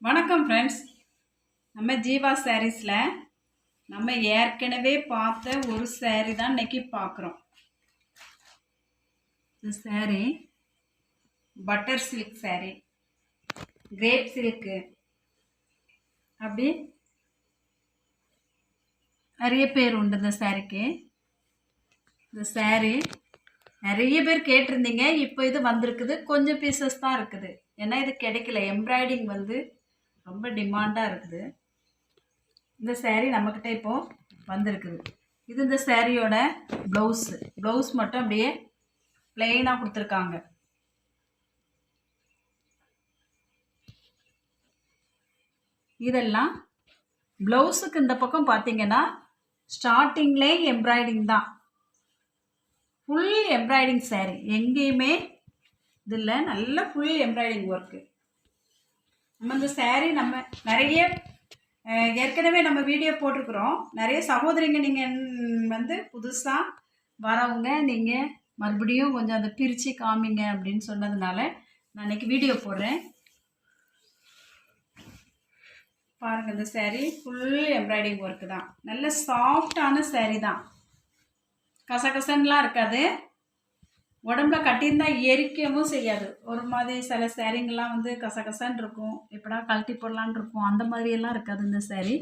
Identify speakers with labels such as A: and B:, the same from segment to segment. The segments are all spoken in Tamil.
A: வணக்கம் ஃப்ரெண்ட்ஸ். நம்ம ஜீவா சாரீஸில் நம்ம ஏற்கனவே பார்த்த ஒரு சாரீ தான் இன்றைக்கி பார்க்குறோம். இந்த sari butter silk sari, crepe silk, அப்படி நிறைய பேர் உண்டு இந்த சாரீக்கு. இந்த சாரீ நிறைய பேர் கேட்டிருந்தீங்க. இப்போ இது வந்திருக்குது, கொஞ்சம் பீசஸ் தான் இருக்குது. ஏன்னா இது கிடைக்கல. எம்ப்ராய்டிங் வந்து ரொம்ப டிமாண்டாக இருக்குது. இந்த சேரீ நம்மக்கிட்ட இப்போது வந்திருக்குது. இது இந்த சேரீயோட ப்ளவுஸ் மட்டும் அப்படியே பிளெயினாக கொடுத்துருக்காங்க. இதெல்லாம் ப்ளவுஸுக்கு இந்த பக்கம் பார்த்தீங்கன்னா ஸ்டார்டிங்லேயே எம்ப்ராய்டிங் தான், ஃபுல் எம்ப்ராய்டிங் சேரீ. எங்கேயுமே இதில் நல்ல ஃபுல் எம்ப்ராய்டிங் ஒர்க்கு. நம்ம இந்த சேரீ நம்ம நிறைய ஏற்கனவே நம்ம வீடியோ போட்டிருக்கிறோம். நிறைய சகோதரிங்க நீங்கள் வந்து புதுசாக வரவங்க நீங்கள் மறுபடியும் கொஞ்சம் அதை பிரித்து காமிங்க அப்படின்னு சொன்னதுனால நான் இன்றைக்கி வீடியோ போடுறேன். பாருங்கள், இந்த சேரீ ஃபுல் எம்ப்ராய்டிங் ஒர்க்கு தான். நல்ல சாஃப்டான சேரீ தான், கசகசன்லாம் இருக்காது. உடம்புல கட்டியிருந்தால் எரிக்கவும் செய்யாது. ஒரு மாதிரி சில சேரீங்கெல்லாம் வந்து கசகசன்னு இருக்கும், எப்படா கழட்டி போடலான் இருக்கும். அந்த மாதிரியெல்லாம் இருக்காது. இந்த சேரீ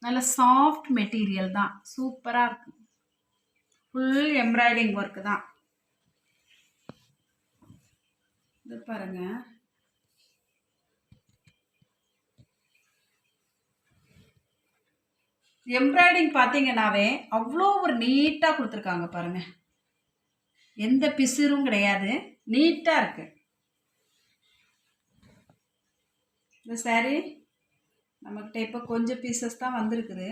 A: நல்ல சாஃப்ட் மெட்டீரியல் தான், சூப்பராக இருக்கும். ஃபுல் எம்ப்ராய்டிங் ஒர்க்கு தான். இது பாருங்க, எம்ப்ராய்டிங் பார்த்தீங்கன்னாவே அவ்வளோ ஒரு நீட்டாக கொடுத்துருக்காங்க பாருங்கள். எந்த பிசுறும் கிடையாது, நீட்டாக இருக்கு. இந்த சாரீ நம்மகிட்ட இப்போ கொஞ்சம் பீசஸ் தான் வந்திருக்குது.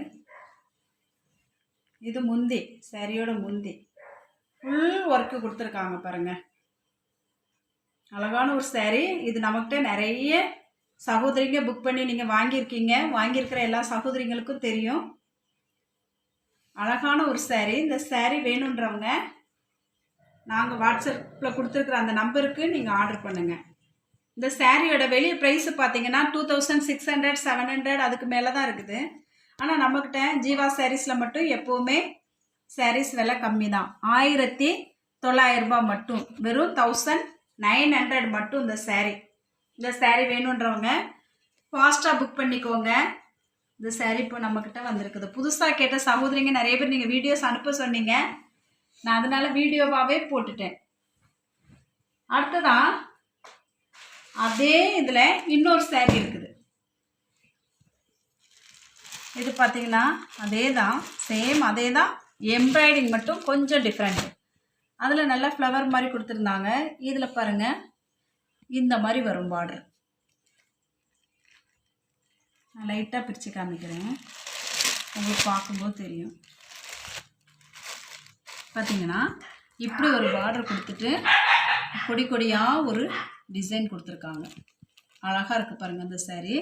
A: இது முந்தி, சாரியோட முந்தி ஃபுல் ஒர்க்கு கொடுத்துருக்காங்க பாருங்க. அழகான ஒரு சாரீ. இது நம்மகிட்ட நிறைய சகோதரிங்க புக் பண்ணி நீங்கள் வாங்கியிருக்கீங்க. வாங்கியிருக்கிற எல்லா சகோதரிங்களுக்கும் தெரியும். அழகான ஒரு சாரீ. இந்த சாரீ வேணுன்றவங்க நாங்கள் வாட்ஸ்அப்பில் கொடுத்துருக்குற அந்த நம்பருக்கு நீங்கள் ஆர்டர் பண்ணுங்கள். இந்த சாரியோட வெளியே ப்ரைஸு பார்த்தீங்கன்னா 2600, 700 அதுக்கு மேலே தான் இருக்குது. ஆனால் நம்மக்கிட்ட ஜீவா சாரீஸில் மட்டும் எப்போவுமே சாரீஸ் விலை கம்மி தான். 1900 ரூபாய் மட்டும், வெறும் 1900 மட்டும் இந்த சாரீ. இந்த சாரீ வேணுன்றவங்க ஃபாஸ்ட்டாக புக் பண்ணிக்கோங்க. இந்த சாரீ இப்போ நம்மக்கிட்ட வந்திருக்குது. புதுசாக கேட்ட சகோதரிங்க நிறைய பேர் நீங்கள் வீடியோஸ் அனுப்ப சொன்னீங்க. நான் அதனால் வீடியோவாகவே போட்டுட்டேன். அடுத்ததான் அதே இதில் இன்னொரு சாரீ இருக்குது. இது பார்த்தீங்கன்னா அதே தான், சேம் அதே தான், எம்ப்ராய்டிங் மட்டும் கொஞ்சம் டிஃப்ரெண்ட். அதில் நல்லா ஃப்ளவர் மாதிரி கொடுத்துருந்தாங்க. இதில் பாருங்கள், இந்த மாதிரி வரும் பார்டர். நான் லைட்டாக பிரித்து காமிக்கிறேன், உங்களுக்கு பார்க்கும்போது தெரியும். பார்த்தீங்கன்னா இப்படி ஒரு பார்டர் கொடுத்துட்டு கொடி கொடியாக ஒரு டிசைன் கொடுத்துருக்காங்க. அழகாக இருக்குது பாருங்கள் இந்த சாரீ.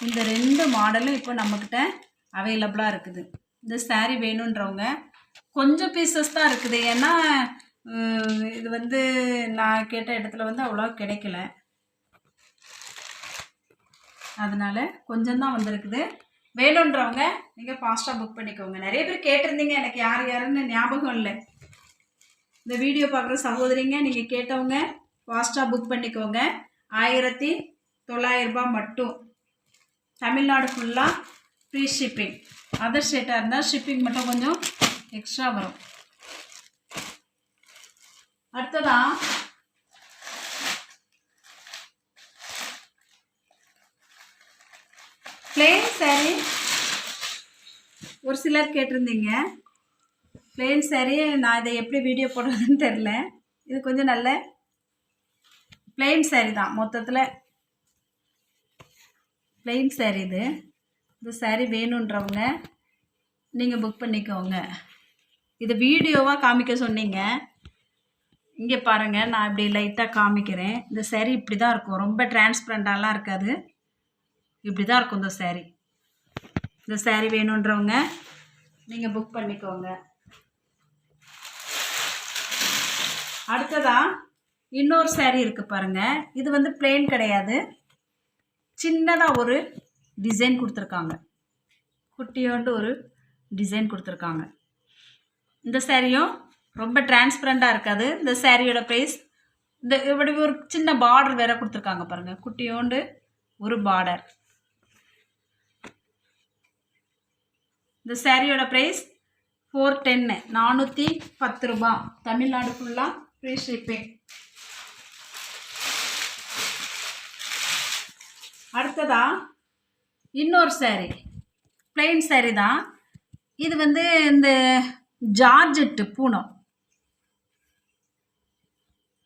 A: இந்த 2 மாடலும் இப்போ நம்மக்கிட்ட அவைலபிளாக இருக்குது. இந்த சாரீ வேணுன்றவங்க கொஞ்சம் பீசஸ் தான் இருக்குது. ஏன்னா இது வந்து நான் கேட்ட இடத்துல வந்து அவ்வளோ கிடைக்கல, அதனால் கொஞ்சம் தான் வந்திருக்குது. வேணுன்றவங்க நீங்கள் ஃபாஸ்ட்டாக புக் பண்ணிக்கோங்க. நிறைய பேர் கேட்டிருந்தீங்க, எனக்கு யாருன்னு ஞாபகம் இல்லை. இந்த வீடியோ பார்க்குற சகோதரிங்க நீங்கள் கேட்டவங்க ஃபாஸ்ட்டாக புக் பண்ணிக்கோங்க. 1900 ரூபாய் மட்டும். தமிழ்நாடு ஃபுல்லாக ஃப்ரீ ஷிப்பிங். அதர் ஸ்டேட்டாக இருந்தால் ஷிப்பிங் மட்டும் கொஞ்சம் எக்ஸ்ட்ரா வரும். அடுத்ததான் பிளெயின் சாரீ. ஒரு சிலர் கேட்டிருந்தீங்க பிளெயின் சாரீ. நான் இதை எப்படி வீடியோ போடுறதுன்னு தெரில. இது கொஞ்சம் நல்ல பிளெயின் சாரீ தான், மொத்தத்தில் பிளெயின் சாரீ இது. இந்த சாரீ வேணுன்றவங்க நீங்கள் புக் பண்ணிக்கோங்க. இது வீடியோவாக காமிக்க சொன்னீங்க. இங்கே பாருங்கள், நான் இப்படி லைட்டாக காமிக்கிறேன். இந்த சாரீ இப்படி தான் இருக்கும், ரொம்ப டிரான்ஸ்பரண்டாலாம் இருக்காது, இப்படி தான் இருக்கும் இந்த சாரீ. இந்த சாரீ வேணுன்றவங்க நீங்கள் புக் பண்ணிக்கோங்க. அடுத்ததாக இன்னொரு சாரீ இருக்குது பாருங்கள். இது வந்து பிளெயின் கிடையாது, சின்னதாக ஒரு டிசைன் கொடுத்துருக்காங்க, குட்டியோண்டு ஒரு டிசைன் கொடுத்துருக்காங்க. இந்த சாரியும் ரொம்ப டிரான்ஸ்பரண்ட்டாக இருக்காது. இந்த சாரியோட ப்ரைஸ் இந்த இப்படி ஒரு சின்ன பார்டர் வேற கொடுத்துருக்காங்க பாருங்கள், குட்டியோண்டு ஒரு பார்டர். இந்த சாரியோட ப்ரைஸ் 410, 410 ரூபா. தமிழ்நாடு ஃபுல்லாக ஃப்ரீ ஷிப்பிங். அடுத்ததா இன்னொரு சாரி, பிளெயின் சாரி தான் இது. வந்து இந்த ஜார்ஜெட்டு பூனம்,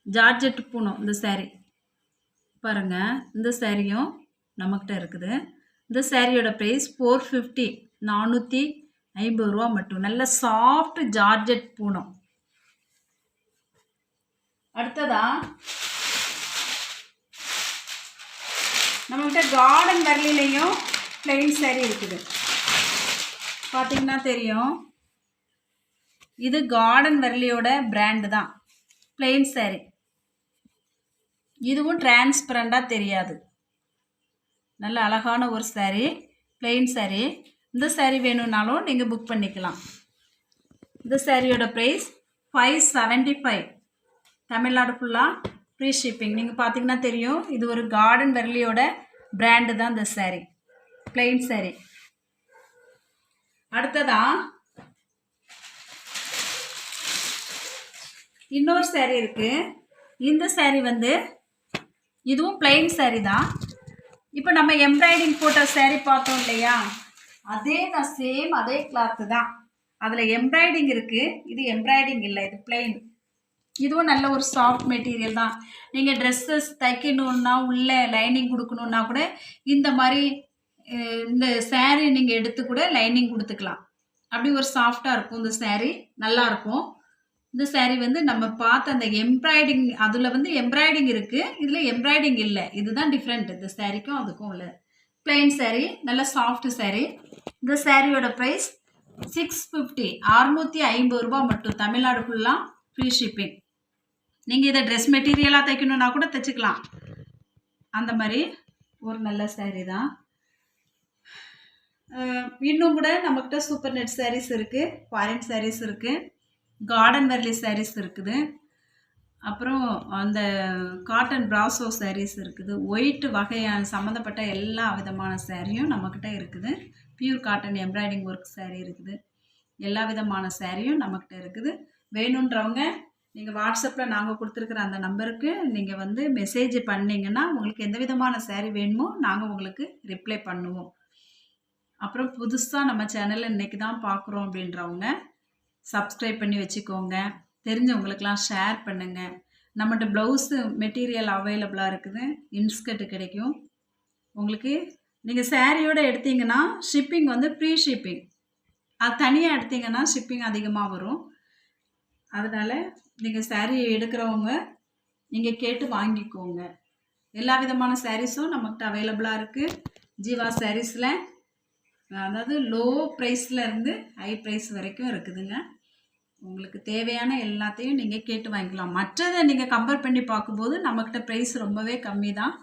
A: ஜார்ஜெட்டு பூனம் இந்த சாரி பாருங்கள். இந்த சாரியும் நம்மக்கிட்ட இருக்குது. இந்த சாரியோட ப்ரைஸ் 450, 450 ரூபா மட்டும். நல்ல சாஃப்ட் ஜார்ஜெட் பூனம். அடுத்ததா நம்மகிட்ட கார்டன் வெர்லிலையும் பிளெயின் சாரி இருக்குது. பார்த்தீங்கன்னா தெரியும், இது கார்டன் வெர்லியோட பிராண்டு தான் பிளெயின் சாரி. இதுவும் டிரான்ஸ்பரண்டாக தெரியாது, நல்ல அழகான ஒரு சாரி, பிளெயின் சாரி. இந்த சாரி வேணும்னாலும் நீங்கள் புக் பண்ணிக்கலாம். இந்த சாரியோட ப்ரைஸ் 575, தமிழ்நாடு ஃபுல்லாக ஃப்ரீ ஷிப்பிங். நீங்கள் பார்த்தீங்கன்னா தெரியும், இது ஒரு கார்டன் வெர்லியோட பிராண்டு தான் இந்த சாரி, பிளெயின் சாரி. அடுத்ததா இன்னொரு சாரி இருக்குது. இந்த சாரி வந்து இதுவும் பிளெயின் சாரி தான். இப்போ நம்ம எம்ப்ராய்டிங் போட்ட சாரி பார்த்தோம் இல்லையா, அதே தான், சேம் அதே கிளாத்து தான். அதில் எம்ப்ராய்டிங் இருக்குது, இது எம்ப்ராய்டிங் இல்லை, இது பிளெயின். இதுவும் நல்ல ஒரு சாஃப்ட் மெட்டீரியல் தான். நீங்கள் ட்ரெஸ்ஸஸ் தைக்கணுன்னா, உள்ளே லைனிங் கொடுக்கணுன்னா கூட இந்த மாதிரி இந்த சாரீ நீங்கள் எடுத்து கூட லைனிங் கொடுத்துக்கலாம். அப்படி ஒரு சாஃப்டாக இருக்கும் இந்த சாரீ, நல்லாயிருக்கும். இந்த சாரீ வந்து நம்ம பார்த்த அந்த எம்ப்ராய்டிங், அதில் வந்து எம்ப்ராய்டிங் இருக்குது, இதில் எம்ப்ராய்டிங் இல்லை. இதுதான் டிஃப்ரெண்ட் இந்த சாரீக்கும் அதுக்கும் இல்லை. பிளெயின் சாரீ, நல்ல சாஃப்ட் சாரீ. இந்த சாரியோட ப்ரைஸ் 650, 650 ரூபா மட்டும். தமிழ்நாடு ஃபுல்லாக ஃப்ரீ ஷிப்பிங். நீங்கள் இதை ட்ரெஸ் மெட்டீரியலாக தைக்கணுன்னா கூட தைச்சிக்கலாம். அந்த மாதிரி ஒரு நல்ல சாரீ தான். இன்னும் கூட நம்மக்கிட்ட சூப்பர் நெட் சாரீஸ் இருக்குது, ஃபாரின் சாரீஸ் இருக்குது, கார்டன் வெர்லி சாரீஸ் இருக்குது, அப்புறம் அந்த காட்டன் பிராசோ சாரீஸ் இருக்குது. ஒயிட் வகையான சம்மந்தப்பட்ட எல்லா விதமான சாரியும் நம்மக்கிட்ட இருக்குது. Pure cotton embroidery work sari இருக்குது. எல்லா விதமான சாரியும் நம்மக்கிட்ட இருக்குது. வேணுன்றவங்க நீங்கள் வாட்ஸ்அப்பில் நாங்கள் கொடுத்துருக்குற அந்த நம்பருக்கு நீங்கள் வந்து மெசேஜ் பண்ணிங்கன்னா உங்களுக்கு எந்த விதமான சாரீ வேணுமோ நாங்கள் உங்களுக்கு ரிப்ளை பண்ணுவோம். அப்புறம் புதுசாக நம்ம சேனலை இன்றைக்கி தான் பார்க்குறோம் அப்படின்றவங்க சப்ஸ்கிரைப் பண்ணி வச்சுக்கோங்க. தெரிஞ்சவங்களுக்கெல்லாம் ஷேர் பண்ணுங்கள். நம்மகிட்ட ப்ளவுஸு மெட்டீரியல் அவைலபிளாக இருக்குது, இன்ஸ்கர்ட்டு கிடைக்கும் உங்களுக்கு. நீங்கள் சாரியோடு எடுத்தீங்கன்னா ஷிப்பிங் வந்து ஃப்ரீ ஷிப்பிங். அது தனியாக எடுத்தீங்கன்னா ஷிப்பிங் அதிகமாக வரும். அதனால் நீங்கள் சாரீ எடுக்கிறவங்க நீங்கள் கேட்டு வாங்கிக்கோங்க. எல்லா விதமான சாரீஸும் நம்மகிட்ட அவைலபிளாக இருக்குது. ஜீவா சாரீஸில் அதாவது லோ ப்ரைஸில் இருந்து ஹை ப்ரைஸ் வரைக்கும் இருக்குதுங்க. உங்களுக்கு தேவையான எல்லாத்தையும் நீங்கள் கேட்டு வாங்கிக்கலாம். மற்றதை நீங்கள் கம்பேர் பண்ணி பார்க்கும்போது நம்மக்கிட்ட ப்ரைஸ் ரொம்பவே கம்மி தான்.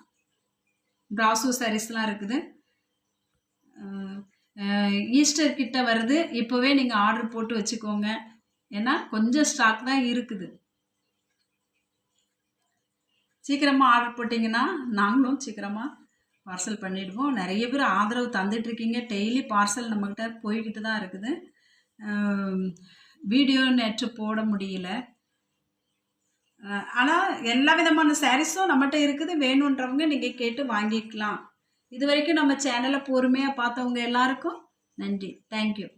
A: பிராசோ சாரீஸ்லாம் இருக்குது. ஈஸ்டர் கிட்ட வருது, இப்போவே நீங்கள் ஆர்டர் போட்டு வச்சுக்கோங்க. ஏன்னா கொஞ்சம் ஸ்டாக் தான் இருக்குது. சீக்கிரமாக ஆர்டர் போட்டிங்கன்னா நாங்களும் சீக்கிரமாக பார்சல் பண்ணிவிடுவோம். நிறைய பேர் ஆதரவு தந்துட்டுருக்கீங்க. டெய்லி பார்சல் நம்மக்கிட்ட போய்கிட்டு தான் இருக்குது. வீடியோ நேற்று போட முடியல. ஆனால் எல்லா விதமான சாரீஸும் நம்மகிட்ட இருக்குது. வேணுன்றவங்க நீங்கள் கேட்டு வாங்கிக்கலாம். இது வரைக்கும் நம்ம சேனலை பொறுமையாக பார்த்தவங்க எல்லாருக்கும் நன்றி. தேங்க்யூ.